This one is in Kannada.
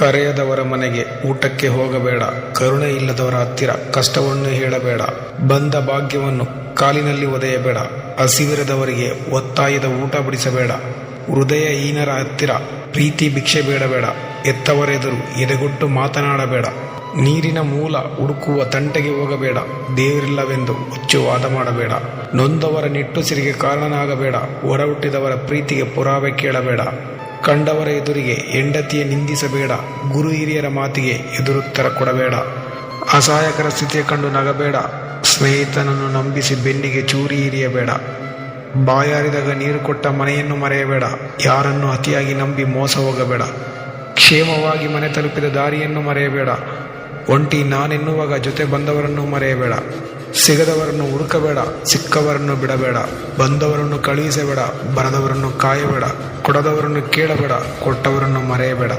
ಕರೆಯದವರ ಮನೆಗೆ ಊಟಕ್ಕೆ ಹೋಗಬೇಡ. ಕರುಣೆ ಇಲ್ಲದವರ ಹತ್ತಿರ ಕಷ್ಟವನ್ನು ಹೇಳಬೇಡ. ಬಂದ ಭಾಗ್ಯವನ್ನು ಕಾಲಿನಲ್ಲಿ ಒದೆಯಬೇಡ. ಹಸಿವಿರದವರಿಗೆ ಒತ್ತಾಯದ ಊಟ ಬಡಿಸಬೇಡ. ಹೃದಯಹೀನರ ಹತ್ತಿರ ಪ್ರೀತಿ ಭಿಕ್ಷೆ ಬೇಡಬೇಡ. ಎತ್ತವರೆದುರು ಎದೆಗೊಟ್ಟು ಮಾತನಾಡಬೇಡ. ನೀರಿನ ಮೂಲ ಹುಡುಕುವ ತಂಟೆಗೆ ಹೋಗಬೇಡ. ದೇವರಿಲ್ಲವೆಂದು ಹುಚ್ಚು ವಾದ ಮಾಡಬೇಡ. ನೊಂದವರ ನಿಟ್ಟುಸಿರಿಗೆ ಕಾರಣನಾಗಬೇಡ. ಹೊರ ಹುಟ್ಟಿದವರ ಪ್ರೀತಿಗೆ ಪುರಾವೆ ಕೇಳಬೇಡ. ಕಂಡವರ ಎದುರಿಗೆ ಹೆಂಡತಿಯ ನಿಂದಿಸಬೇಡ. ಗುರು ಹಿರಿಯರ ಮಾತಿಗೆ ಎದುರುತ್ತರ ಕೊಡಬೇಡ. ಅಸಹಾಯಕರ ಸ್ಥಿತಿಯ ಕಂಡು ನಗಬೇಡ. ಸ್ನೇಹಿತನನ್ನು ನಂಬಿಸಿ ಬೆನ್ನಿಗೆ ಚೂರಿ ಹಿರಿಯಬೇಡ. ಬಾಯಾರಿದಾಗ ನೀರು ಕೊಟ್ಟ ಮನೆಯನ್ನು ಮರೆಯಬೇಡ. ಯಾರನ್ನು ಅತಿಯಾಗಿ ನಂಬಿ ಮೋಸ ಹೋಗಬೇಡ. ಕ್ಷೇಮವಾಗಿ ಮನೆ ತಲುಪಿದ ದಾರಿಯನ್ನು ಮರೆಯಬೇಡ. ಒಂಟಿ ನಾನೆನ್ನುವಾಗ ಜೊತೆ ಬಂದವರನ್ನು ಮರೆಯಬೇಡ. ಸಿಗದವರನ್ನು ಹುಡುಕಬೇಡ. ಸಿಕ್ಕವರನ್ನು ಬಿಡಬೇಡ. ಬಂದವರನ್ನು ಕಳುಹಿಸಬೇಡ. ಬರದವರನ್ನು ಕಾಯಬೇಡ. ಕೊಡದವರನ್ನು ಕೇಳಬೇಡ. ಕೊಟ್ಟವರನ್ನು ಮರೆಯಬೇಡ.